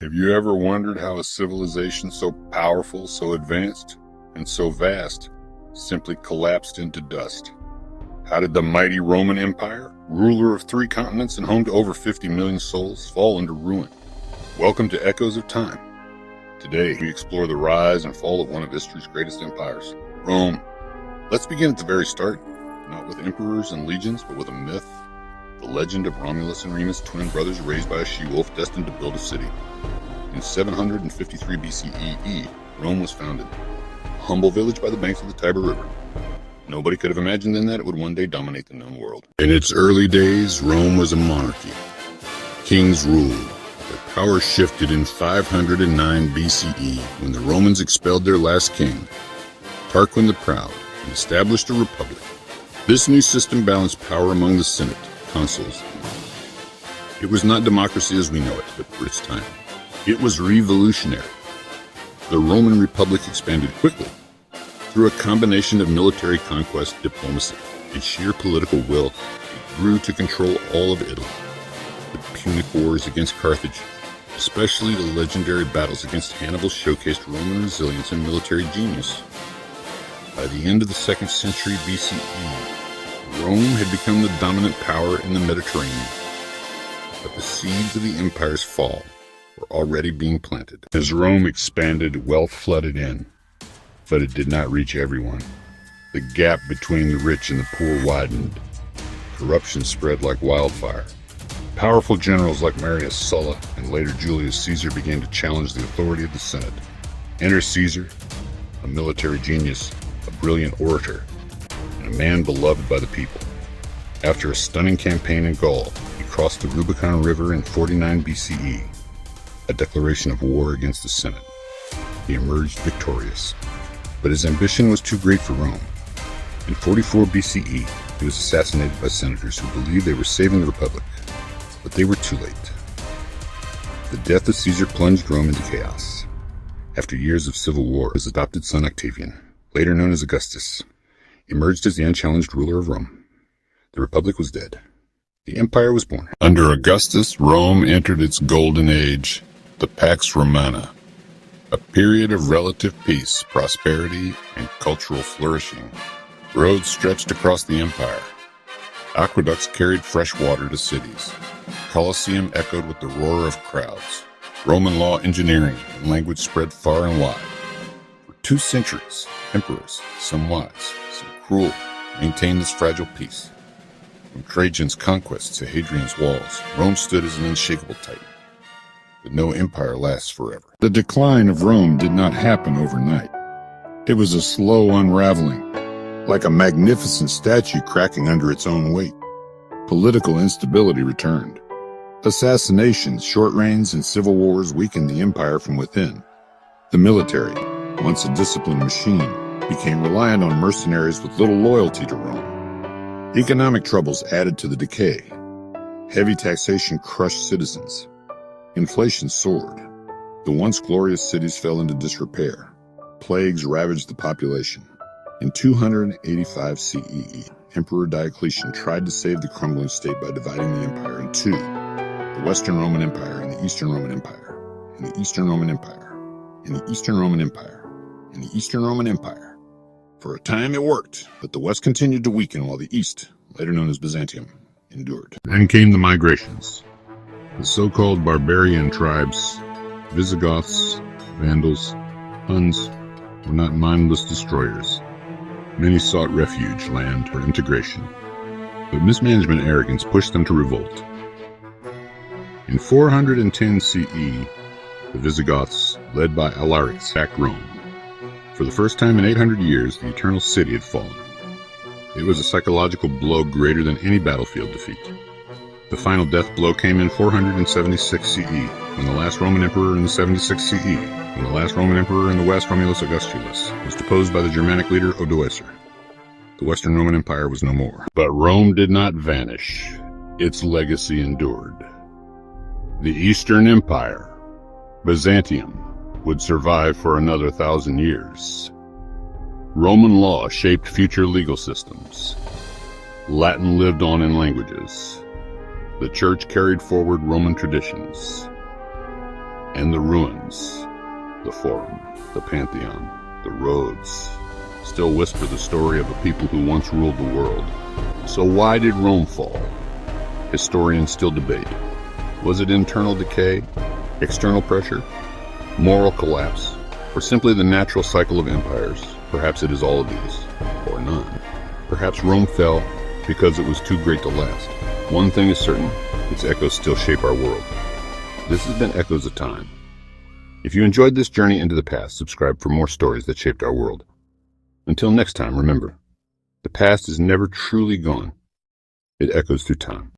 Have you ever wondered how a civilization so powerful, so advanced, and so vast simply collapsed into dust? How did the mighty Roman Empire, ruler of 3 continents and home to over 50 million souls, fall into ruin? Welcome to Echoes of Time. Today, we explore the rise and fall of one of history's greatest empires, Rome. Let's begin at the very start, not with emperors and legions, but with a myth, the legend of Romulus and Remus, twin brothers raised by a she-wolf destined to build a city. In 753 BCE, Rome was founded, a humble village by the banks of the Tiber River. Nobody could have imagined then that it would one day dominate the known world. In its early days, Rome was a monarchy. Kings ruled. Their power shifted in 509 BCE when the Romans expelled their last king, Tarquin the Proud, and established a republic. This new system balanced power among the Senate, consuls. It was not democracy as we know it, but for its time. It was revolutionary. The Roman Republic expanded quickly. Through a combination of military conquest, diplomacy, and sheer political will, it grew to control all of Italy. The Punic Wars against Carthage, especially the legendary battles against Hannibal, showcased Roman resilience and military genius. By the end of the 2nd century BCE, Rome had become the dominant power in the Mediterranean. But the seeds of the empire's fall were already being planted. As Rome expanded, wealth flooded in, but it did not reach everyone. The gap between the rich and the poor widened. Corruption spread like wildfire. Powerful generals like Marius Sulla and later Julius Caesar began to challenge the authority of the Senate. Enter Caesar, a military genius, a brilliant orator, and a man beloved by the people. After a stunning campaign in Gaul, he crossed the Rubicon River in 49 BCE, a declaration of war against the Senate. He emerged victorious, but his ambition was too great for Rome. In 44 BCE, he was assassinated by senators who believed they were saving the Republic, but they were too late. The death of Caesar plunged Rome into chaos. After years of civil war, his adopted son Octavian, later known as Augustus, emerged as the unchallenged ruler of Rome. The Republic was dead. The Empire was born. Under Augustus, Rome entered its golden age, the Pax Romana, a period of relative peace, prosperity, and cultural flourishing. Roads stretched across the empire. Aqueducts carried fresh water to cities. Colosseum echoed with the roar of crowds. Roman law, engineering, and language spread far and wide. For 2 centuries, emperors, some wise, some cruel, maintained this fragile peace. From Trajan's conquests to Hadrian's walls, Rome stood as an unshakable titan. But no empire lasts forever. The decline of Rome did not happen overnight. It was a slow unraveling, like a magnificent statue cracking under its own weight. Political instability returned. Assassinations, short reigns, and civil wars weakened the empire from within. The military, once a disciplined machine, became reliant on mercenaries with little loyalty to Rome. Economic troubles added to the decay. Heavy taxation crushed citizens. Inflation soared. The once glorious cities fell into disrepair. Plagues ravaged the population. In 285 CE, Emperor Diocletian tried to save the crumbling state by dividing the empire in 2, the Western Roman Empire and the Eastern Roman Empire, and the Eastern Roman Empire, and the Eastern Roman Empire, and the Eastern Roman Empire. For a time it worked, but the West continued to weaken while the East, later known as Byzantium, endured. Then came the migrations. The so-called barbarian tribes, Visigoths, Vandals, Huns, were not mindless destroyers. Many sought refuge, land, or integration, but mismanagement and arrogance pushed them to revolt. In 410 CE, the Visigoths, led by Alaric, sacked Rome. For the first time in 800 years, the Eternal City had fallen. It was a psychological blow greater than any battlefield defeat. The final death blow came in 476 CE, when the last Roman emperor in 76 CE, when the last Roman emperor in the West, Romulus Augustus, was deposed by the Germanic leader Odoacer. The Western Roman Empire was no more. But Rome did not vanish. Its legacy endured. The Eastern Empire, Byzantium, would survive for another 1,000 years. Roman law shaped future legal systems. Latin lived on in languages. The Church carried forward Roman traditions. And the ruins, the Forum, the Pantheon, the roads, still whisper the story of a people who once ruled the world. So why did Rome fall? Historians still debate. Was it internal decay, external pressure, moral collapse, or simply the natural cycle of empires? Perhaps it is all of these, or none. Perhaps Rome fell because it was too great to last. One thing is certain, its echoes still shape our world. This has been Echoes of Time. If you enjoyed this journey into the past, subscribe for more stories that shaped our world. Until next time, remember, the past is never truly gone. It echoes through time.